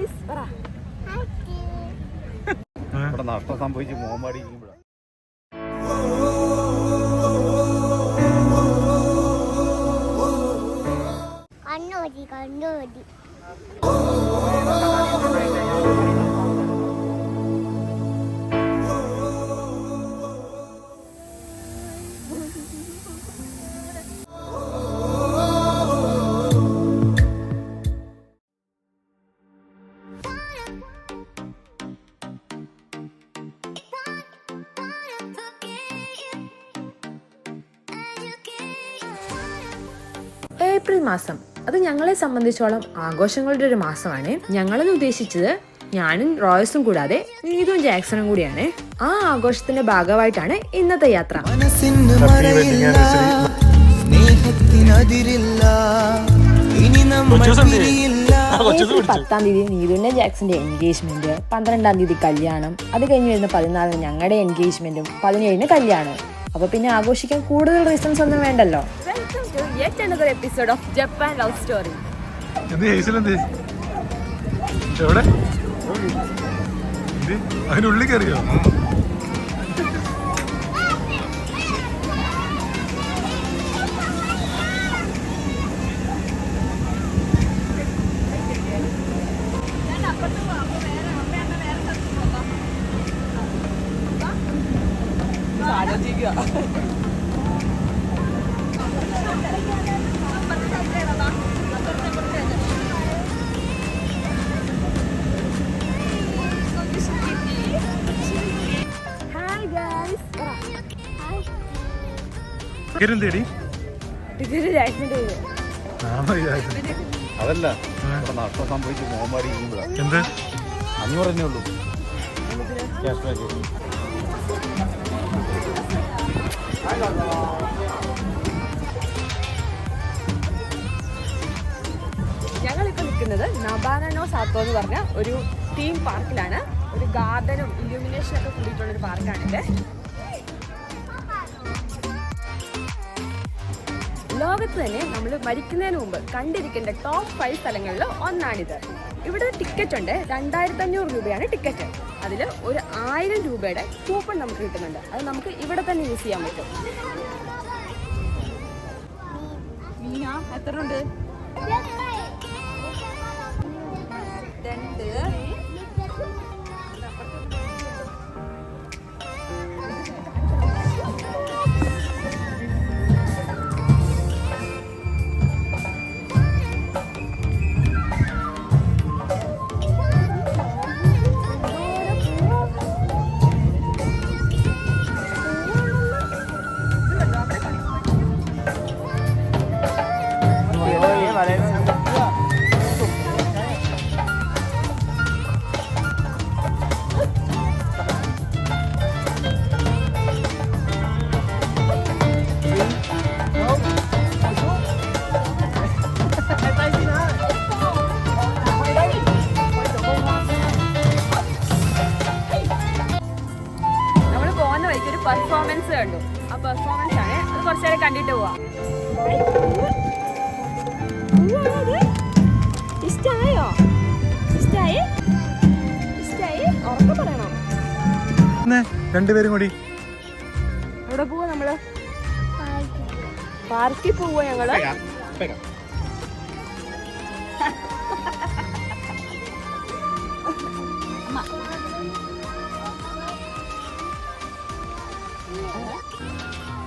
Guys പറ. ഇവിടെ നഷ്ടം സംഭവിച്ച് മോമാടി കണ്ണൂരി കണ്ണൂരി ഏപ്രിൽ മാസം അത് ഞങ്ങളെ സംബന്ധിച്ചോളം ആഘോഷങ്ങളുടെ ഒരു മാസമാണ്. ഞങ്ങളെന്ന് ഉദ്ദേശിച്ചത് ഞാനും റോയ്സും കൂടാതെ നീതും ജാക്സണും കൂടിയാണ്. ആ ആഘോഷത്തിന്റെ ഭാഗമായിട്ടാണ് ഇന്നത്തെ യാത്ര. 10-ാം തീയതി നീതുവിന്റെ ജാക്സന്റെ എൻഗേജ്മെന്റ്, 12-ാം തീയതി കല്യാണം, അത് കഴിഞ്ഞ് വരുന്ന 14-ന് ഞങ്ങളുടെ എൻഗേജ്മെന്റും, 17-ന് കല്യാണം. അപ്പൊ പിന്നെ ആഘോഷിക്കാൻ കൂടുതൽ റീസൺസ് ഒന്നും വേണ്ടല്ലോ. Welcome to yet another episode of Japan love story. അതിനുള്ളിൽ കയറിയോ? അതല്ല നഷ്ടം സംഭവിച്ച് മോമാടി എന്ത് 500 തന്നെ ഉള്ളൂ. ഞങ്ങളിപ്പോൾ നിൽക്കുന്നത് നബാനോ സാത്തോ എന്ന് പറഞ്ഞ ഒരു തീം പാർക്കിലാണ്. ഒരു ഗാർഡനും ഇല്യൂമിനേഷനും ഒക്കെ കൂടിയിട്ടുള്ളൊരു പാർക്കാണിത്. ലോകത്ത് തന്നെ നമ്മൾ മരിക്കുന്നതിന് മുമ്പ് കണ്ടിരിക്കേണ്ട ടോപ്പ് 5 സ്ഥലങ്ങളിൽ ഒന്നാണിത്. ഇവിടെ ടിക്കറ്റ് ഉണ്ട്. 2500 രൂപയാണ് ടിക്കറ്റ്. അതിൽ ഒരു 1000 രൂപയുടെ കൂപ്പൺ നമുക്ക് കിട്ടുന്നുണ്ട്. അത് നമുക്ക് ഇവിടെ തന്നെ യൂസ് ചെയ്യാൻ പറ്റും. മീന എത്ര ഉണ്ട്? 2. പെർഫോമൻസ് കണ്ടു. ആ പെർഫോമൻസ് ആണ്. അത് കുറച്ചു നേരം കണ്ടിട്ട് പോവാം. ഇഷ്ടായോ? ഇഷ്ടായി? ഉറക്കെ പറയണോ? രണ്ടുപേരും കൂടി എവിടെ പോവാ? നമ്മള് പാർക്കിൽ പോവാ. ഞങ്ങള്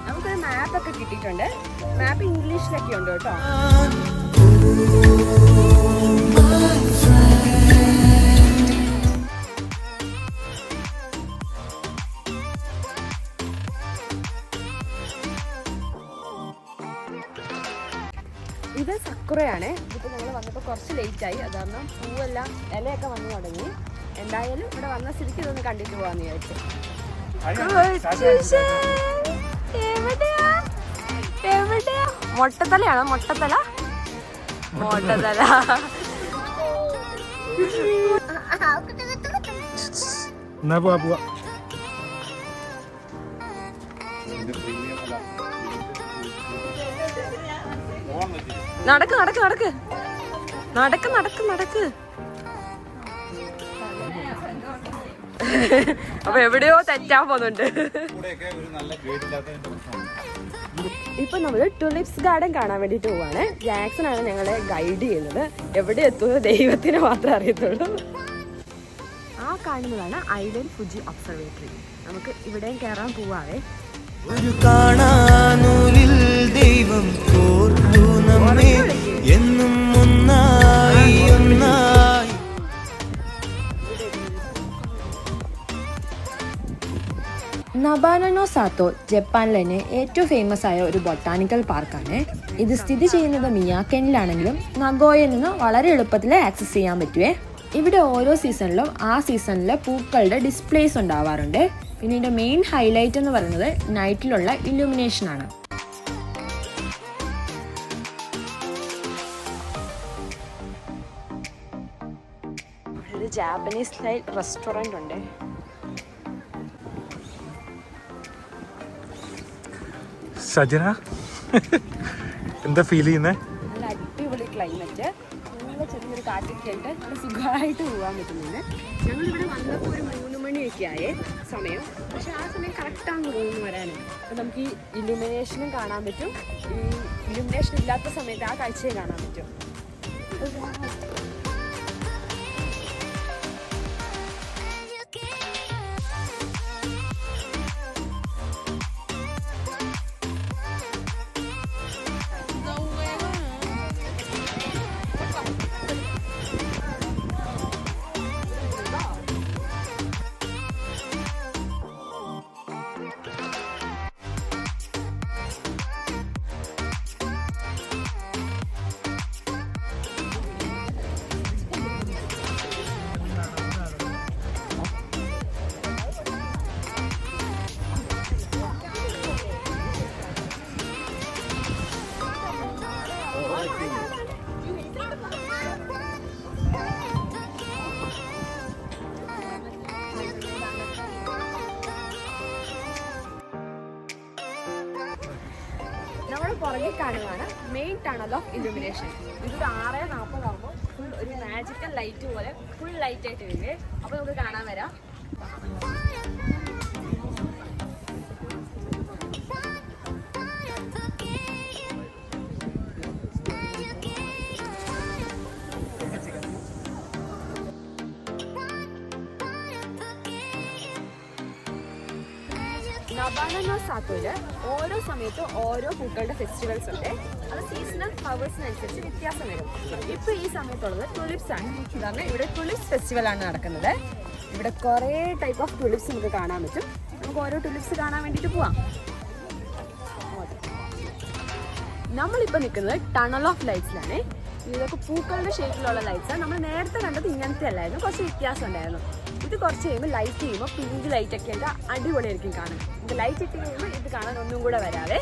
നമുക്കൊരു മാപ്പൊക്കെ കിട്ടിയിട്ടുണ്ട്. മാപ്പ് ഇംഗ്ലീഷിലൊക്കെ ഉണ്ട് കേട്ടോ. ഇത് സക്കുറയാണ്. ഇതിപ്പോൾ ഞങ്ങൾ വന്നപ്പോൾ കുറച്ച് ലേറ്റായി. അത് കാരണം പൂവെല്ലാം ഇലയൊക്കെ വന്നു തുടങ്ങി. എന്തായാലും ഇവിടെ വന്ന സ്ഥിതിക്ക് ഇതൊന്ന് കണ്ടിട്ട് പോകാമെന്ന് വിചാരിച്ചു. എവിടെയാ? മൊട്ടത്തലയാണോ? മൊട്ടത്തല. നടക്ക് നടക്ക് നടക്ക് നടക്ക് നടക്ക് നടക്ക്. അപ്പൊ എവിടെയോ തെറ്റാൻ പോകുന്നുണ്ട്. ഇവിടെയൊക്കെ ഒരു നല്ല ഗൈഡ് ഇല്ലാത്തതിന്റെ പ്രശ്നമാണ്. ഇപ്പൊ നമ്മള് ടുലിപ്സ് ഗാർഡൻ കാണാൻ വേണ്ടിട്ട് പോവാണ്. ജാക്സൺ ആണ് ഞങ്ങളെ ഗൈഡ് ചെയ്യുന്നത്. എവിടെ എത്തുന്നത് ദൈവത്തിന് മാത്രമേ അറിയത്തുള്ളൂ. ആ കാണുന്നതാണ് ഐലൻഡ് ഫുജി ഒബ്സർവേറ്ററി. നമുക്ക് ഇവിടെയും കയറാൻ പോവാവേ. ഒരു കാണാനൂലിൽ ദൈവം കോർത്തു നമ്മെ എന്നും ഒന്നായി ഒന്നായി. നബാനോ സാത്തോ ജപ്പാനിലെ തന്നെ ഏറ്റവും ഫേമസ് ആയ ഒരു ബൊട്ടാണിക്കൽ പാർക്കാണ്. ഇത് സ്ഥിതി ചെയ്യുന്നത് മിയാക്കെനിലാണെങ്കിലും നഗോയിൽ നിന്ന് വളരെ എളുപ്പത്തിൽ ആക്സസ് ചെയ്യാൻ പറ്റുവേ. ഇവിടെ ഓരോ സീസണിലും ആ സീസണിലെ പൂക്കളുടെ ഡിസ്പ്ലേസ് ഉണ്ടാവാറുണ്ട്. പിന്നെ ഇതിൻ്റെ മെയിൻ ഹൈലൈറ്റ് എന്ന് പറയുന്നത് നൈറ്റിലുള്ള ഇല്ലുമിനേഷൻ ആണ്. ഒരു ജാപ്പനീസ് സ്റ്റൈൽ റെസ്റ്റോറൻറ്റ് ഉണ്ട്. സജന എന്താ ഫീൽ ചെയ്യുന്നത്? നല്ല അടിപൊളി ക്ലൈമറ്റ്, നല്ല ചെറിയൊരു കാറ്റൊക്കെ ആയിട്ട് നല്ല സുഖമായിട്ട് പോകാൻ പറ്റുന്നുണ്ട്. ഞങ്ങളിവിടെ വന്നപ്പോൾ ഒരു 3 മണിയൊക്കെ ആയേ സമയം. പക്ഷെ ആ സമയം കറക്റ്റാണ് റൂമിൽ വരാനും. അപ്പം നമുക്ക് ഈ ഇല്ലുമിനേഷനും കാണാൻ പറ്റും. ഈ ഇല്ലുമിനേഷൻ ഇല്ലാത്ത സമയത്ത് ആ കാഴ്ചയും കാണാൻ പറ്റും. നമ്മുടെ പുറകിൽ കാണുകയാണ് മെയിൻ ടണൽ ഓഫ് ഇലുമിനേഷൻ. ഇതൊരു 6:40 ആകുമ്പോൾ ഫുൾ ഒരു മാജിക്കൽ ലൈറ്റ് പോലെ ഫുൾ ലൈറ്റ് ആയിട്ട് വരികയെ. അപ്പോൾ നമുക്ക് കാണാൻ വരാം. നബാനോ സാത്തോയില് ഓരോ സമയത്തും ഓരോ പൂക്കളുടെ ഫെസ്റ്റിവൽസ് ഉണ്ട്. അത് സീസണൽ ഫ്ലവേഴ്സിനനുസരിച്ച് വ്യത്യാസം വരും. ഇപ്പൊ ഈ സമയത്തുള്ളത് ടുലിപ്സ് ആണ്. കാരണം ഇവിടെ ടുലിപ്സ് ഫെസ്റ്റിവൽ ആണ് നടക്കുന്നത്. ഇവിടെ കുറേ ടൈപ്പ് ഓഫ് ടുലിപ്സ് നമുക്ക് കാണാൻ പറ്റും. നമുക്ക് ഓരോ ടുലിപ്സ് കാണാൻ വേണ്ടിയിട്ട് പോവാം. നമ്മളിപ്പോൾ നിൽക്കുന്നത് ടണൽ ഓഫ് ലൈറ്റ്സിലാണ്. ഇതൊക്കെ പൂക്കളുടെ ഷേപ്പിലുള്ള ലൈറ്റ്സാണ്. നമ്മൾ നേരത്തെ കണ്ടത് ഇങ്ങനത്തെ അല്ലായിരുന്നു, കുറച്ച് വ്യത്യാസം ഉണ്ടായിരുന്നു. ഇത് കുറച്ച് കഴിയുമ്പോൾ ലൈറ്റ് ചെയ്യുമ്പോൾ പിങ്ക് ലൈറ്റ് ഒക്കെ ഉണ്ട്, അടിപൊളിയായിരിക്കും കാണാൻ. ഇത് ലൈറ്റ് ഇട്ട് കഴിയുമ്പോൾ ഇത് കാണാൻ ഒന്നും കൂടെ വരാതെ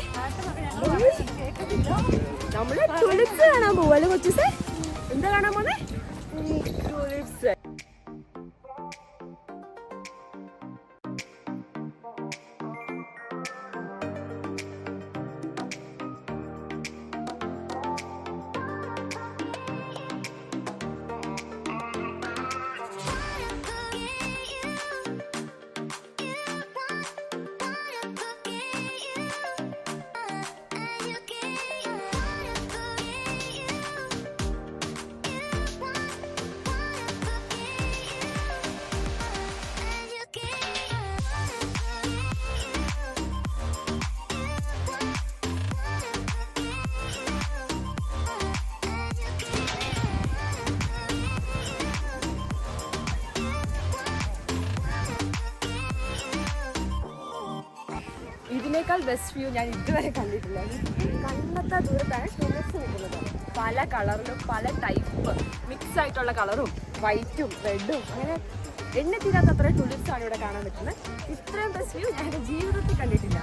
നമ്മൾ ടുലിപ്സ് കാണാൻ പോവല്ലേ കൊച്ചൂസേ? എന്താ കാണാൻ പോന്നെ? ടുലിപ്സ്. ഇതിനേക്കാൾ ബെസ്റ്റ് വ്യൂ ഞാൻ ഇതുവരെ കണ്ടിട്ടില്ല. കണ്ണത്തെ ദൂരത്താണ് ടുലിപ്സ് നിൽക്കുന്നത്. പല കളറിലും പല ടൈപ്പ് മിക്സ് ആയിട്ടുള്ള കളറും വൈറ്റും റെഡും അങ്ങനെ എണ്ണത്തിനകത്തത്ര ടുലിപ്സ് ആണ് ഇവിടെ കാണാൻ പറ്റുന്നത്. ഇത്രയും ബെസ്റ്റ് വ്യൂ ഞാൻ എൻ്റെ ജീവിതത്തിൽ കണ്ടിട്ടില്ല.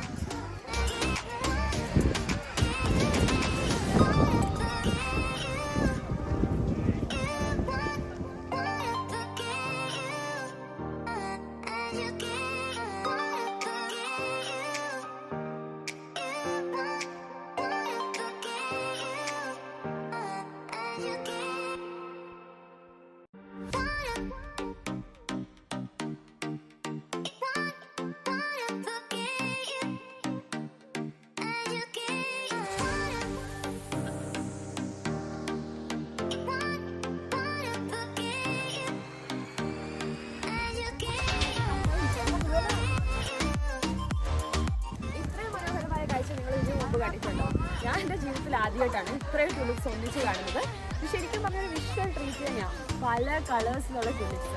ആദ്യമായിട്ടാണ് ഇത്രയും ട്യൂലിപ്സ് ഒന്നിച്ച് കാണുന്നത്. ഇത് ശരിക്കും പറഞ്ഞൊരു വിഷ്വൽ ട്രീറ്റ് തന്നെയാണ്, പല കളേഴ്സിലുള്ള ട്യൂലിപ്സ്.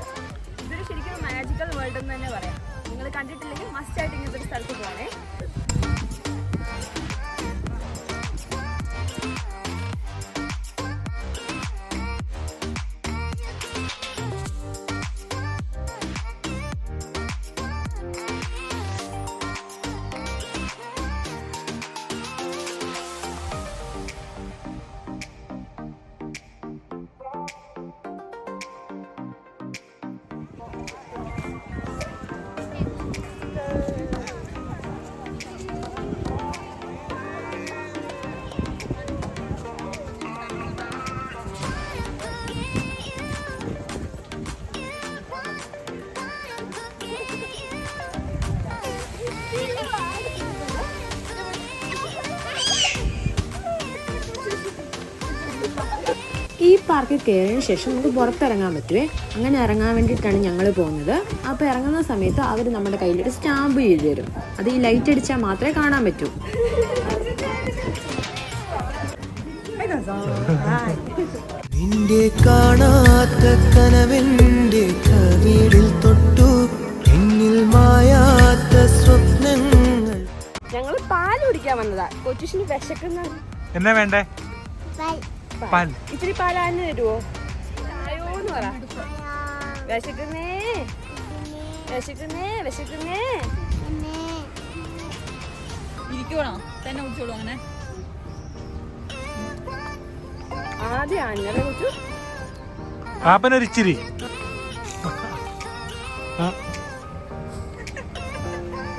ഇതൊരു ശരിക്കും മാജിക്കൽ വേൾഡ് എന്ന് തന്നെ പറയാം. നിങ്ങൾ കണ്ടിട്ടില്ലെങ്കിൽ മസ്റ്റായിട്ട് ഇങ്ങനത്തെ ഒരു സ്ഥലത്ത് പോകണേ. ഈ പാർക്കിൽ കയറിയതിന് ശേഷം നമുക്ക് പുറത്തിറങ്ങാൻ പറ്റുമേ. അങ്ങനെ ഇറങ്ങാൻ വേണ്ടിയിട്ടാണ് ഞങ്ങൾ പോകുന്നത്. അപ്പോൾ ഇറങ്ങുന്ന സമയത്ത് അവർ നമ്മുടെ കയ്യിലൊരു സ്റ്റാമ്പ് ചെയ്ത് തരും. അത് ഈ ലൈറ്റ് അടിച്ചാൽ മാത്രമേ കാണാൻ പറ്റൂ. നിന്റെ കാണാത്ത കനവെന്റെ കവിളിൽ തൊട്ടു, എന്നിൽ മായാത്ത സ്വപ്നങ്ങൾ. ഞങ്ങൾ പാല് കുടിക്കാൻ വന്നതാ. കൊച്ചുഷിന് വിശക്കുന്ന എന്നാ വേണ്ടേ? പാൽ. ഇച്ചിരി പാലാന്ന് തരുവോ? ആയോന്ന് പറ. വിശക്കുന്നേ വിശക്കുന്നേ വിശക്കുന്നേ. ഇരിക്കണോ? തന്നെ കുടിച്ചോളൂ. അങ്ങനെ ആദ്യം അന്നലെ കുറിച്ചു ആപ്പനൊരിച്ചിരി.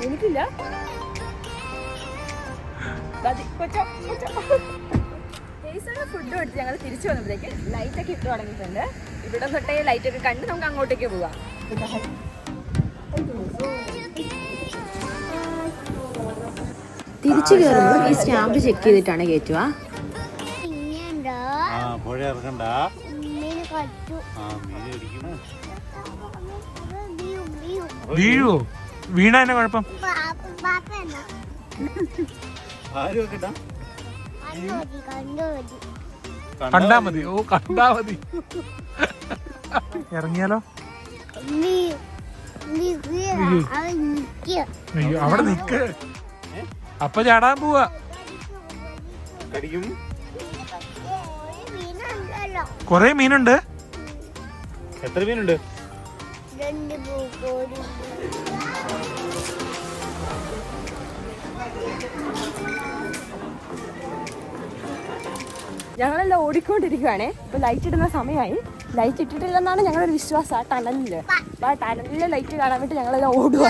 എനിക്കില്ല. ഫുഡ് എടുത്ത് ഞങ്ങൾ തിരിച്ചു വന്നപ്പോഴേക്ക് ലൈറ്റൊക്കെ ഇട്ട് തുടങ്ങിയിട്ടുണ്ട്. ഇവിടെ തൊട്ടേ ലൈറ്റൊക്കെ കണ്ട് നമുക്ക് അങ്ങോട്ടേക്ക് പോവാം. തിരിച്ചു കയറുമ്പോൾ ഈ സ്റ്റാമ്പ് ചെക്ക് ചെയ്തിട്ടാണ് കയറ്റുക. പുഴ ഇറക്കണ്ട. വീഴുവോ? വീണ എന്നെ കുഴപ്പം? ആരും വെക്കണ്ട. കണ്ടാ മതി. ഓ കണ്ടാ മതി. ഇറങ്ങിയാലോ? അയ്യോ അവിടെ നിക്ക്. അപ്പൊ ചാടാൻ പോവാ. കൊറേ മീനുണ്ട്. എത്ര മീനുണ്ട്? ഞങ്ങളെല്ലാം ഓടിക്കൊണ്ടിരിക്കുവാണേ. ഇപ്പൊ ലൈറ്റ് ഇടുന്ന സമയമായി. ലൈറ്റ് ഇട്ടിട്ടില്ലെന്നാണ് ഞങ്ങളൊരു വിശ്വാസം. ആ ടണലില് അപ്പൊ ആ ടണലിലെ ലൈറ്റ് കാണാൻ വേണ്ടി ഞങ്ങളെല്ലാം ഓടുക.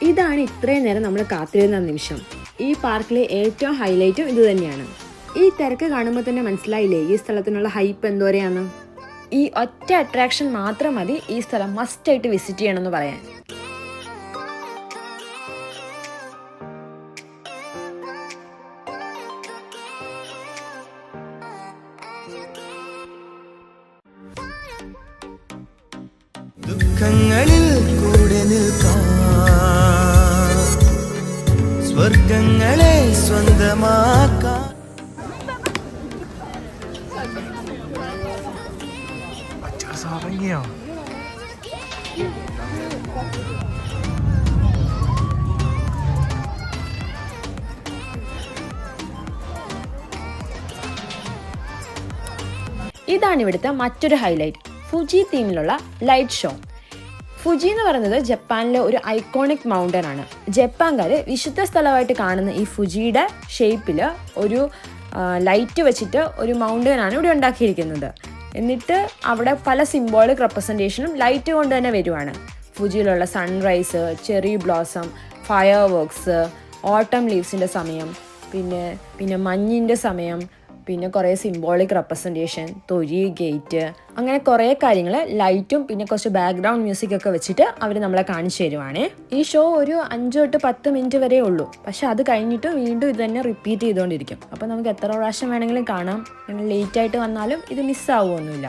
ഇതാണ് ഇത്രയും നേരം നമ്മൾ കാത്തിരുന്ന നിമിഷം. ഈ പാർക്കിലെ ഏറ്റവും ഹൈലൈറ്റും ഇത് തന്നെയാണ്. ഈ തിരക്ക് കാണുമ്പോൾ തന്നെ മനസ്സിലായില്ലേ ഈ സ്ഥലത്തിനുള്ള ഹൈപ്പ് എന്തോരെയാന്ന്. ഈ ഒറ്റ അട്രാക്ഷൻ മാത്രം മതി ഈ സ്ഥലം മസ്റ്റായിട്ട് വിസിറ്റ് ചെയ്യണമെന്ന് പറയാൻ. ദുഃഖങ്ങളിൽ കൂടെ നിൽക്കാം, സ്വർഗങ്ങളെ സ്വന്തമാക്കാം. ഇറങ്ങിയോ? ഇതാണ് ഇവിടുത്തെ മറ്റൊരു ഹൈലൈറ്റ്, ഫുജി തീമിലുള്ള ലൈറ്റ് ഷോ. ഫുജി എന്ന് പറയുന്നത് ജപ്പാനിലെ ഒരു ഐക്കോണിക് മൗണ്ടൻ ആണ്. ജപ്പാൻകാർ വിശുദ്ധ സ്ഥലമായിട്ട് കാണുന്ന ഈ ഫുജിയുടെ ഷേപ്പിൽ ഒരു ലൈറ്റ് വെച്ചിട്ട് ഒരു മൗണ്ടനാണ് ഇവിടെ ഉണ്ടാക്കിയിരിക്കുന്നത്. എന്നിട്ട് അവിടെ പല സിംബോളിക് റെപ്രസെൻറ്റേഷനും ലൈറ്റ് കൊണ്ട് തന്നെ വരുവാണ്. ഫുജിയിലുള്ള sunrise, cherry blossom, fireworks, autumn ലീവ്സിൻ്റെ സമയം, പിന്നെ മഞ്ഞിൻ്റെ സമയം, പിന്നെ കുറേ സിംബോളിക് റെപ്രസെൻറ്റേഷൻ, തൊരി ഗേറ്റ്, അങ്ങനെ കുറേ കാര്യങ്ങൾ ലൈറ്റും പിന്നെ കുറച്ച് ബാക്ക്ഗ്രൗണ്ട് മ്യൂസിക്കൊക്കെ വെച്ചിട്ട് അവർ നമ്മളെ കാണിച്ചു തരുവാണ്. ഈ ഷോ ഒരു 5 തൊട്ട് 10 മിനിറ്റ് വരെ ഉള്ളൂ. പക്ഷെ അത് കഴിഞ്ഞിട്ട് വീണ്ടും ഇത് തന്നെ റിപ്പീറ്റ് ചെയ്തുകൊണ്ടിരിക്കും. അപ്പോൾ നമുക്ക് എത്ര പ്രാവശ്യം വേണമെങ്കിലും കാണാം. നിങ്ങൾ ലേറ്റായിട്ട് വന്നാലും ഇത് മിസ്സാവുമൊന്നുമില്ല.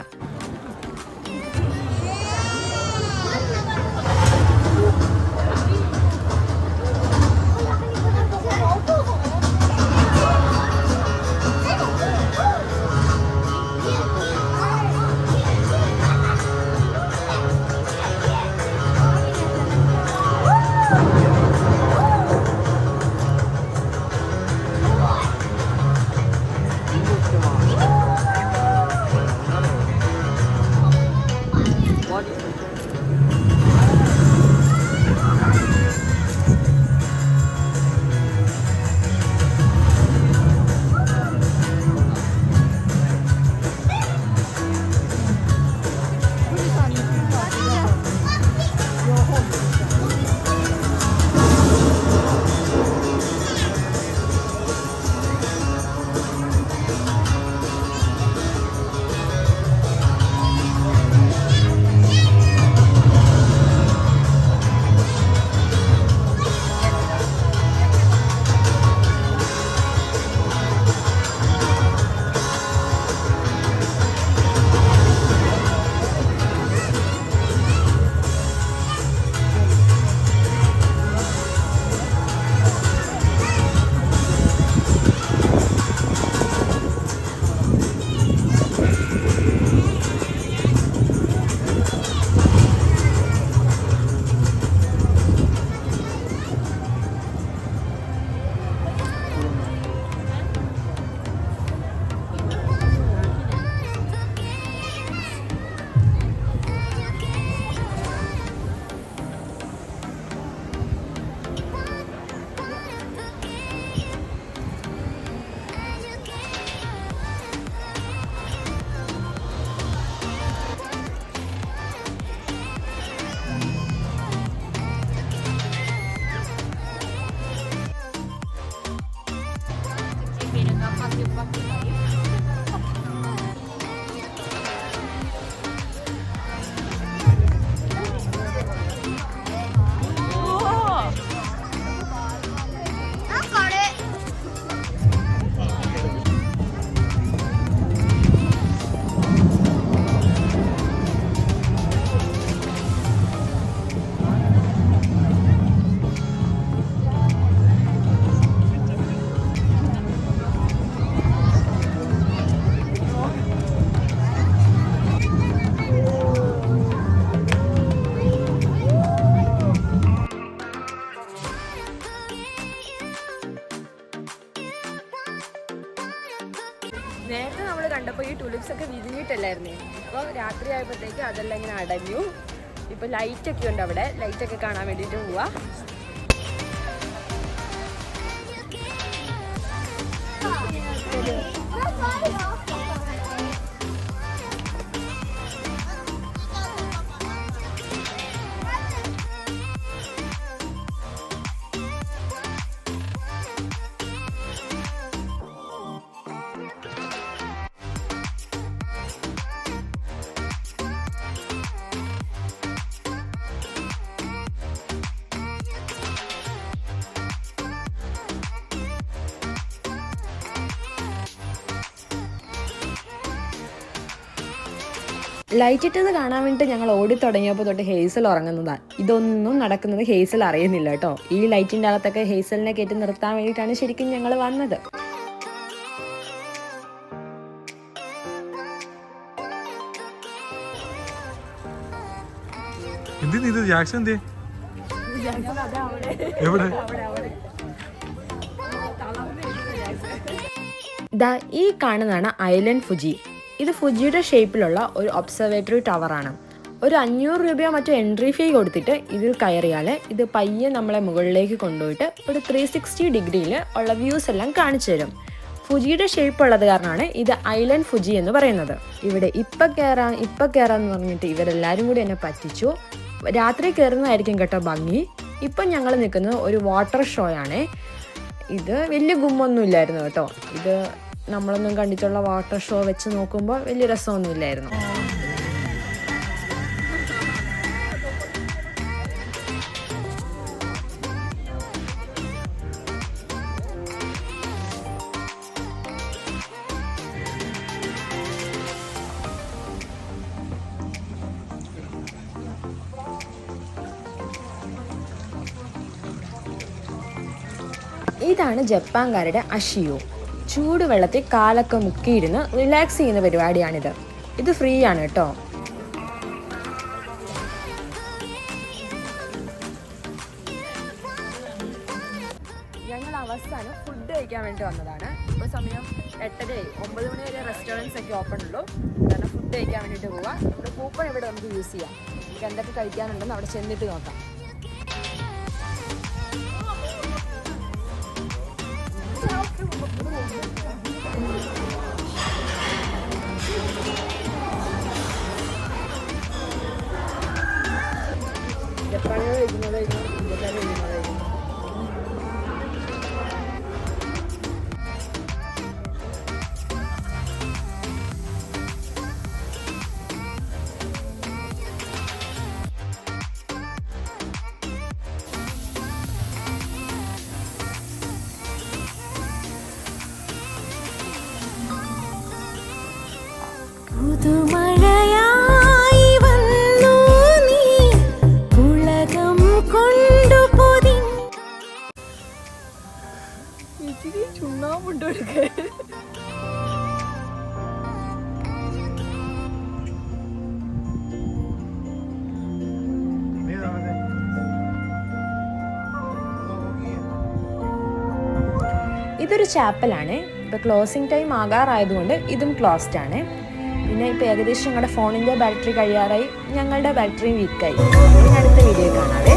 നേരത്തെ നമ്മൾ കണ്ടപ്പോൾ ഈ ടുലിപ്സ് ഒക്കെ വിരിഞ്ഞിട്ടല്ലായിരുന്നേ. ഇപ്പോൾ രാത്രി ആയപ്പോഴത്തേക്ക് അതെല്ലാം ഇങ്ങനെ അടഞ്ഞു. ഇപ്പോൾ ലൈറ്റൊക്കെ ഉണ്ട് അവിടെ. ലൈറ്റൊക്കെ കാണാൻ വേണ്ടിയിട്ട് പോവാ. ലൈറ്റ് ഇട്ടത് കാണാൻ വേണ്ടിയിട്ട് ഞങ്ങൾ ഓടി തുടങ്ങിയപ്പോൾ തൊട്ട് ഹേസൽ ഉറങ്ങുന്നതാണ്. ഇതൊന്നും നടക്കുന്നത് ഹേസൽ അറിയുന്നില്ല കേട്ടോ. ഈ ലൈറ്റിൻ്റെ അകത്തൊക്കെ ഹേസലിനെ കയറ്റി നിർത്താൻ വേണ്ടിയിട്ടാണ് ശരിക്കും ഞങ്ങൾ വന്നത്. ഈ കാണുന്നതാണ് ഐലൻഡ് ഫുജി. ഇത് ഫുജിയുടെ ഷേപ്പിലുള്ള ഒരു ഒബ്സർവേറ്ററി ടവറാണ്. ഒരു 500 രൂപയോ മറ്റോ എൻട്രി ഫീ കൊടുത്തിട്ട് ഇതിൽ കയറിയാൽ ഇത് പയ്യെ നമ്മളെ മുകളിലേക്ക് കൊണ്ടുപോയിട്ട് ഒരു 360 ഡിഗ്രിയിൽ ഉള്ള വ്യൂസ് എല്ലാം കാണിച്ചു തരും. ഫുജിയുടെ ഷേപ്പ് ഉള്ളത് കാരണമാണ് ഇത് ഐലൻഡ് ഫുജി എന്ന് പറയുന്നത്. ഇവിടെ ഇപ്പം കയറാന്ന് പറഞ്ഞിട്ട് ഇവരെല്ലാവരും കൂടി എന്നെ പറ്റിച്ചു. രാത്രി കയറുന്നതായിരിക്കും കേട്ടോ ഭംഗി. ഇപ്പം ഞങ്ങൾ നിൽക്കുന്നത് ഒരു വാട്ടർ ഷോ ആണ്. ഇത് വലിയ ഗുമ്മൊന്നും ഇല്ലായിരുന്നു കേട്ടോ. ഇത് നമ്മളൊന്നും കണ്ടിട്ടുള്ള വാട്ടർ ഷോ വെച്ച് നോക്കുമ്പോൾ വലിയ രസമൊന്നും ഇല്ലായിരുന്നു. ഇതാണ് ജപ്പാൻകാരുടെ അഷിയോ. ചൂടുവെള്ളത്തിൽ കാലൊക്കെ മുക്കിയിരുന്ന് റിലാക്സ് ചെയ്യുന്ന പരിപാടിയാണിത്. ഇത് ഫ്രീ ആണ് കേട്ടോ. ഞങ്ങൾ അവസാനം ഫുഡ് കഴിക്കാൻ വേണ്ടി വന്നതാണ്. ഇപ്പോൾ സമയം 8:30, 9 മണി വരെ റെസ്റ്റോറൻറ്റ്സ് ഒക്കെ ഓപ്പൺ ഉള്ളൂ. കാരണം ഫുഡ് കഴിക്കാൻ വേണ്ടിയിട്ട് പോവാം. ഇവിടെ കൂപ്പൺ ഇവിടെ നമുക്ക് യൂസ് ചെയ്യാം. നമുക്ക് എന്തൊക്കെ കഴിക്കാനുണ്ടെന്ന് അവിടെ ചെന്നിട്ട് നോക്കാം. പുതുമഴയായി വന്നു നീ ഉലകം കൊണ്ടുപോയി. ചുണ്ണാമ്പുണ്ട് കൊടുക്കുക. ഇതൊരു ചാപ്പലാണ്. ഇപ്പോൾ ക്ലോസിംഗ് ടൈം ആകാറായതുകൊണ്ട് ഇതും ക്ലോസ്ഡ് ആണ്. പിന്നെ ഇപ്പോൾ ഏകദേശം ഞങ്ങളുടെ ഫോണിൻ്റെ ബാറ്ററി കഴിയാറായി. ഞങ്ങളുടെ ബാറ്ററി വീക്കായി. അടുത്ത വീഡിയോ കാണാവേ.